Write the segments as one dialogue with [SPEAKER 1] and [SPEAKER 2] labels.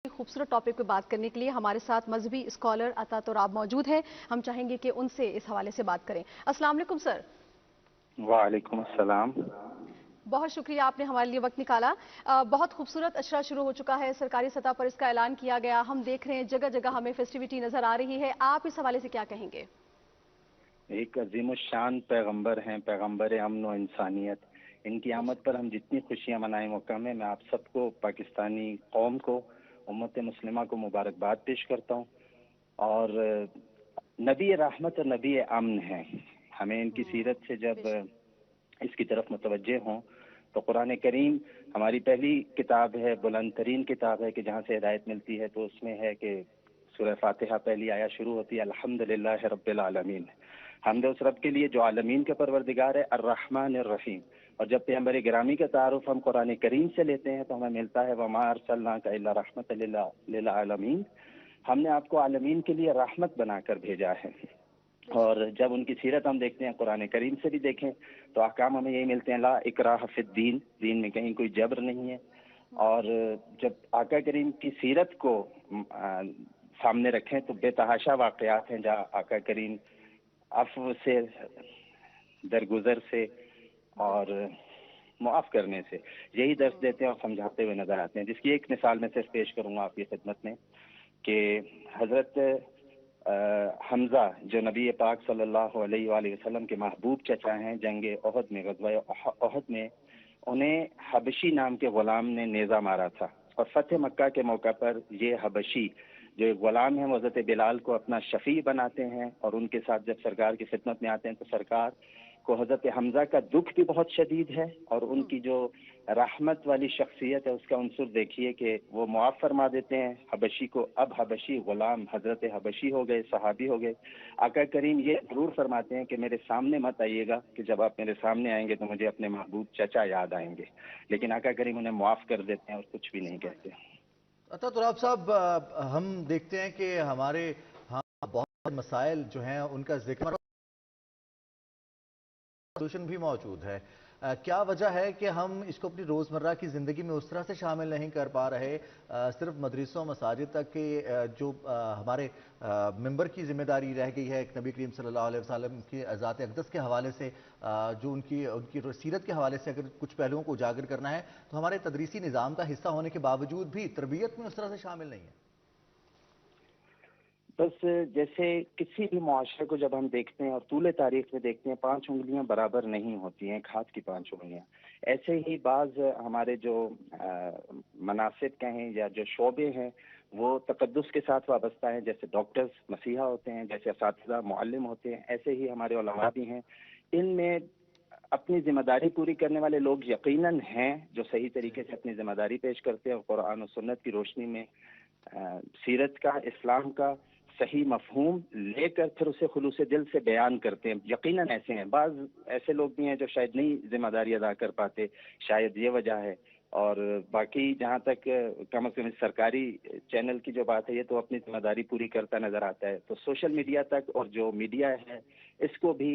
[SPEAKER 1] खूबसूरत टॉपिक पे बात करने के लिए हमारे साथ मजहबी स्कॉलर अता तुराब मौजूद हैं। हम चाहेंगे कि उनसे इस हवाले से बात करें। अस्सलाम वालेकुम सर।
[SPEAKER 2] वालेकुम अस्सलाम।
[SPEAKER 1] बहुत शुक्रिया, आपने हमारे लिए वक्त निकाला। बहुत खूबसूरत अशरा शुरू हो चुका है, सरकारी सतह पर इसका ऐलान किया गया। हम देख रहे हैं जगह जगह हमें फेस्टिविटी नजर आ रही है। आप इस हवाले से क्या कहेंगे?
[SPEAKER 2] एक अजीम शान पैगंबर हैं, पैगंबर अमन व इंसानियत। इनकी आमद पर हम जितनी खुशियां मनाएं वो कम है। मैं आप सबको, पाकिस्तानी कौम को, उम्मत मुस्लिमा को मुबारकबाद पेश करता हूँ। और नबी रहमत और नबी अमन हैं। हमें इनकी सीरत से जब इसकी तरफ मुतवज्जे हों तो कुरान करीम हमारी पहली किताब है, बुलंद तरीन किताब है कि जहाँ से हिदायत मिलती है। तो उसमें है कि सूरह फातिहा पहली आया शुरू होती है अल्हम्दुलिल्लाह रब्बिल आलमीन। हमद उस रब के लिए जो आलमीन का परवरदिगार है, अर्रहमान अर्रहीम। और जब पैगंबर गिरामी का तारुफ हम कुरान करीम से लेते हैं तो हमें मिलता है वमा अरसलनाका इल्ला रहमतल लिल आलमीन। हमने आपको आलमीन के लिए रहमत बनाकर भेजा है। और जब उनकी सीरत हम देखते हैं, कुरान करीम से भी देखें तो अहकाम हमें यही मिलते हैं, ला इकराह फिद्दीन, दीन में कहीं कोई जबर नहीं है। और जब आका करीम की सीरत को सामने रखें तो बेतहाशा वाक़यात हैं जहाँ आका करीम अफ़्व से, दरगुजर से और मुआफ़ करने से यही दर्श देते हैं और समझाते हुए नजर आते हैं। जिसकी एक मिसाल मैं सिर्फ पेश करूँगा आपकी खिदमत में कि हज़रत हमजा जो नबी पाक सल्लल्लाहु अलैहि वसल्लम के महबूब चचा हैं, जंग ओहद में, ग़ज़वा ओहद में उन्हें हबशी नाम के ग़ुलाम ने नेज़ा मारा था। और फ़तह मक्का के मौका पर ये हबशी जो एक ग़ुलाम है, हज़रत बिलाल को अपना शफ़ी बनाते हैं और उनके साथ जब सरकार की खिदमत में आते हैं तो सरकार को हज़रत हमजा का दुख भी बहुत शदीद है। और उनकी जो रहमत वाली शख्सियत है उसका अंसुर देखिए कि वो मुआफ़ फरमा देते हैं हबशी को। अब हबशी ग़ुलाम हज़रत हबशी हो गए, सहाबी हो गए। आका करीम ये ज़रूर फरमाते हैं कि मेरे सामने मत आइएगा, कि जब आप मेरे सामने आएंगे तो मुझे अपने महबूब चचा याद आएंगे। लेकिन आका करीम उन्हें मुआफ़ कर देते हैं और कुछ भी नहीं कहते।
[SPEAKER 3] अता तुराब साहब, हम देखते हैं कि हमारे यहाँ बहुत मसाइल जो हैं उनका जिक्र सोल्यूशन भी मौजूद है। क्या वजह है कि हम इसको अपनी रोज़मर्रा की ज़िंदगी में उस तरह से शामिल नहीं कर पा रहे? सिर्फ मदरसों मसाजिद तक के जो हमारे मेंबर की जिम्मेदारी रह गई है, एक नबी करीम सल्लल्लाहु अलैहि वसल्लम की ज़ात अक़दस के हवाले से, जो उनकी उनकी सीरत के हवाले से अगर कुछ पहलुओं को उजागर करना है तो हमारे तदरीसी निज़ाम का हिस्सा होने के बावजूद भी तरबियत में उस तरह से शामिल नहीं है।
[SPEAKER 2] बस जैसे किसी भी मुआशरे को जब हम देखते हैं और तूले तारीख में देखते हैं, 5 उंगलियां बराबर नहीं होती हैं, एक हाथ की 5 उंगलियां। ऐसे ही बाज हमारे जो मनासिब कहें या जो शोबे हैं वो तकद्दुस के साथ वाबस्ता है। जैसे डॉक्टर्स मसीहा होते हैं, जैसे असातिज़ा मुअल्लिम होते हैं, ऐसे ही हमारे उलमा भी हैं। इनमें अपनी जिम्मेदारी पूरी करने वाले लोग यकीनन हैं जो सही तरीके से अपनी जिम्मेदारी पेश करते हैं और कुरान और सुन्नत की रोशनी में सीरत का, इस्लाम का सही मफहूम लेकर फिर उसे खुलूस दिल से बयान करते हैं। यकीनन ऐसे हैं, बाज़ ऐसे लोग भी हैं जो शायद नहीं जिम्मेदारी अदा कर पाते, शायद ये वजह है। और बाकी जहाँ तक कम अज़ कम सरकारी चैनल की जो बात है, ये तो अपनी जिम्मेदारी पूरी करता नज़र आता है। तो सोशल मीडिया तक और जो मीडिया है इसको भी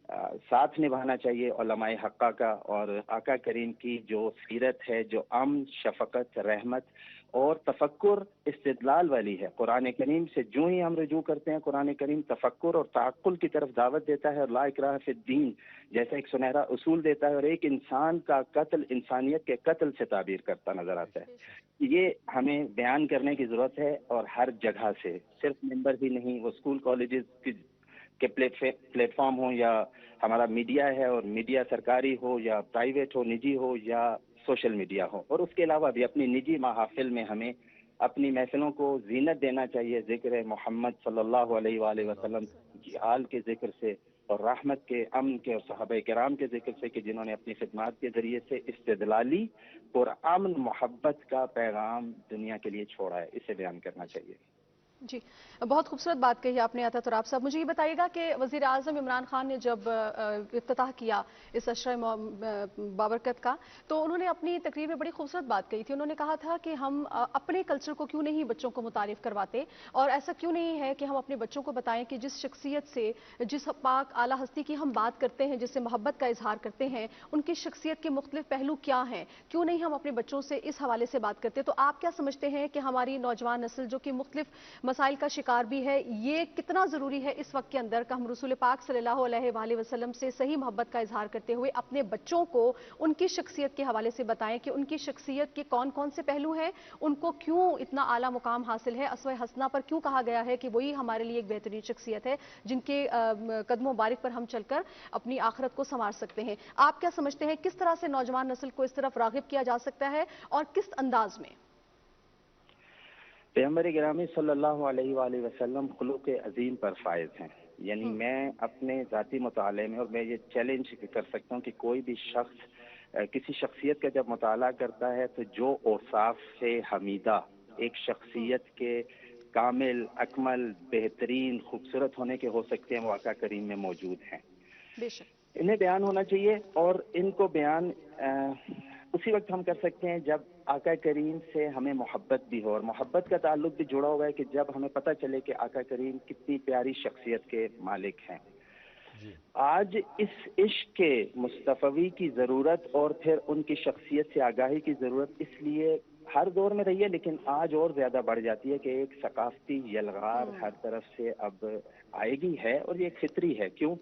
[SPEAKER 2] साथ निभाना चाहिए उलमाए हक्का का। और आका करीम की जो सीरत है, जो अमन, शफकत, रहमत और तफक्कुर इस्तिदलाल वाली है, कुरान करीम से जो ही हम रुजू करते हैं, कुरान करीम तफक्कुर और ताक़ुल की तरफ दावत देता है और ला इकराह फिद्दीन जैसा एक सुनहरा उसूल देता है और एक इंसान का कत्ल इंसानियत के कत्ल से ताबीर करता नजर आता है। ये हमें बयान करने की ज़रूरत है और हर जगह से, सिर्फ मेंबर ही नहीं, वो स्कूल कॉलेजेस के प्लेटफॉर्म हो या हमारा मीडिया है, और मीडिया सरकारी हो या प्राइवेट हो, निजी हो या सोशल मीडिया हो। और उसके अलावा भी अपनी निजी महाफिल में हमें अपनी महफिलों को जीनत देना चाहिए ज़िक्र मोहम्मद सल्लल्लाहु अलैहि वसल्लम की आल के ज़िक्र से और रहमत के, अमन के और सहाबा किराम के ज़िक्र से कि जिन्होंने अपनी खिदमत के ज़रिए से इस्तिदलाली और अमन मोहब्बत का पैगाम दुनिया के लिए छोड़ा है, इसे बयान करना चाहिए।
[SPEAKER 1] जी, बहुत खूबसूरत बात कही आपने अता तुराब साहब। मुझे ये बताइएगा कि वज़ीर आज़म इमरान खान ने जब इफ्तिताह किया इस अशरा बाबरकत का, तो उन्होंने अपनी तकरीर में बड़ी खूबसूरत बात कही थी। उन्होंने कहा था कि हम अपने कल्चर को क्यों नहीं बच्चों को मुतारिफ करवाते, और ऐसा क्यों नहीं है कि हम अपने बच्चों को बताएं कि जिस शख्सियत से, जिस पाक आला हस्ती की हम बात करते हैं, जिससे मोहब्बत का इजहार करते हैं, उनकी शख्सियत के मुख्तलिफ पहलू क्या हैं, क्यों नहीं हम अपने बच्चों से इस हवाले से बात करते। तो आप क्या समझते हैं कि हमारी नौजवान नस्ल जो कि मुख्तलिफ मसाइल का शिकार भी है, ये कितना ज़रूरी है इस वक्त के अंदर कि हम रसूल पाक सल्लल्लाहु अलैहि वसल्लम से सही मोहब्बत का इजहार करते हुए अपने बच्चों को उनकी शख्सियत के हवाले से बताएं कि उनकी शख्सियत के कौन कौन से पहलू हैं, उनको क्यों इतना आला मुकाम हासिल है, अस्वे हसना पर क्यों कहा गया है कि वही हमारे लिए एक बेहतरीन शख्सियत है जिनके कदमों बारिक पर हम चलकर अपनी आखिरत को संवार सकते हैं। आप क्या समझते हैं किस तरह से नौजवान नस्ल को इस तरफ रागिब किया जा सकता है और किस अंदाज में?
[SPEAKER 2] पैगंबर गिरामी सल्लल्लाहु अलैहि वसल्लम खुलूक अजीम पर फायज हैं। यानी मैं अपने ज़ाती मुताले में, और मैं ये चैलेंज कर सकता हूँ कि कोई भी शख्स किसी शख्सियत का जब मुताला करता है तो जो औसाफ से हमीदा एक शख्सियत के कामिल, अकमल, बेहतरीन, खूबसूरत होने के हो सकते हैं, वो आका करीम में मौजूद हैं।
[SPEAKER 1] बेशक
[SPEAKER 2] इन्हें बयान होना चाहिए, और इनको बयान उसी वक्त हम कर सकते हैं जब आका करीम से हमें मोहब्बत भी हो, और मोहब्बत का ताल्लुक भी जुड़ा हुआ है कि जब हमें पता चले कि आका करीम कितनी प्यारी शख्सियत के मालिक हैं। आज इस इश्क के मुस्तफवी की ज़रूरत और फिर उनकी शख्सियत से आगाही की ज़रूरत इसलिए हर दौर में रही है, लेकिन आज और ज़्यादा बढ़ जाती है कि एक सकाफती यलगार हर तरफ से अब आएगी है, और ये फितरी है। क्यों?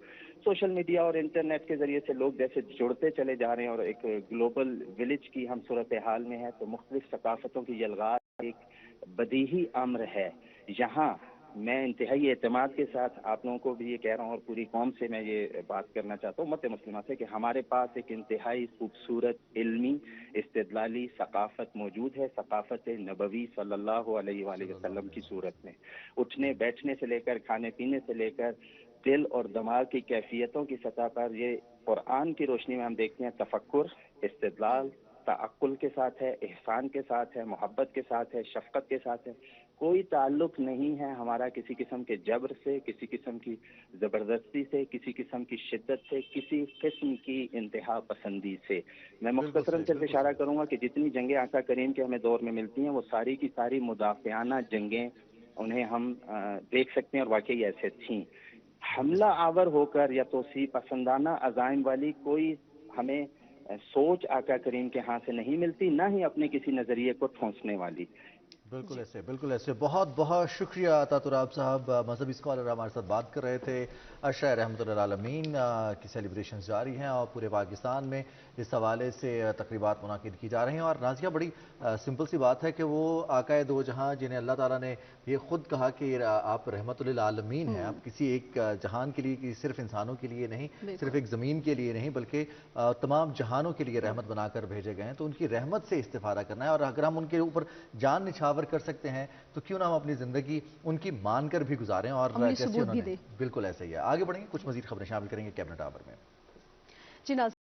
[SPEAKER 2] सोशल मीडिया और इंटरनेट के ज़रिए से लोग जैसे जुड़ते चले जा रहे हैं, और एक ग्लोबल विलेज की हम सूरत हाल में है, तो मुख्तलिफ सकाफतों की यलगार एक बदीही अम्र है। यहाँ मैं इंतहाई एतमाद के साथ आप लोगों को भी ये कह रहा हूँ, और पूरी कौम से मैं ये बात करना चाहता हूँ, उम्मत मुस्लिमा से, कि हमारे पास एक इंतहाई खूबसूरत इल्मी इस्तिदलाली सकाफत मौजूद है, सकाफत नबवी सल्लल्लाहु अलैहि वसल्लम की सूरत में। उठने बैठने से लेकर, खाने पीने से लेकर, दिल और दिमाग की कैफियतों की सतह पर ये कुरान की रोशनी में हम देखते हैं तफक्कुर, इस्तिदलाल, तअक्कुल के साथ है, एहसान के साथ है, मोहब्बत के साथ है, शफकत के साथ है। कोई ताल्लुक नहीं है हमारा किसी किस्म के जबर से, किसी किस्म की ज़बरदस्ती से, किसी किस्म की शिद्दत से, किसी किस्म की इंतहा पसंदी से। मैं मुख्तसरन सिर्फ इशारा करूंगा कि जितनी जंगें आका करीम के हमें दौर में मिलती हैं, वो सारी की सारी मुदाफ़ियाना जंगें, उन्हें हम देख सकते हैं, और वाकई ऐसे थीं। हमला आवर होकर या तोसी पसंदाना अज़ाइम वाली कोई हमें सोच आका करीम के हाथ से नहीं मिलती, ना ही अपने किसी नज़रिए को ठोंसने वाली।
[SPEAKER 3] बिल्कुल ऐसे। बहुत बहुत शुक्रिया अता तुराब साहब, मजहबी स्कॉलर हमारे साथ बात कर रहे थे। अशरा रहमतुल्लाह आलमीन की सेलिब्रेशंस जारी हैं, और पूरे पाकिस्तान में इस हवाले से तकरीबात मुनाकिद की जा रही हैं। और नाज़िया, बड़ी सिंपल सी बात है कि वो आकाए दो जहां जिन्हें अल्लाह ताला ने ये खुद कहा कि आप रहमतुल्लिल आलमीन हैं, आप किसी एक जहान के लिए, कि सिर्फ इंसानों के लिए नहीं, सिर्फ एक ज़मीन के लिए नहीं, बल्कि तमाम जहानों के लिए रहमत बनाकर भेजे गए हैं। तो उनकी रहमत से इस्तिफादा करना है, और अगर हम उनके ऊपर जान निछावर कर सकते हैं तो क्यों ना हम अपनी जिंदगी उनकी मानकर भी गुजारें, और जैसे उन्होंने। बिल्कुल ऐसे ही है। आगे बढ़ेंगे, कुछ मजीद खबरें शामिल करेंगे कैबिनेट आवर में।
[SPEAKER 1] जी।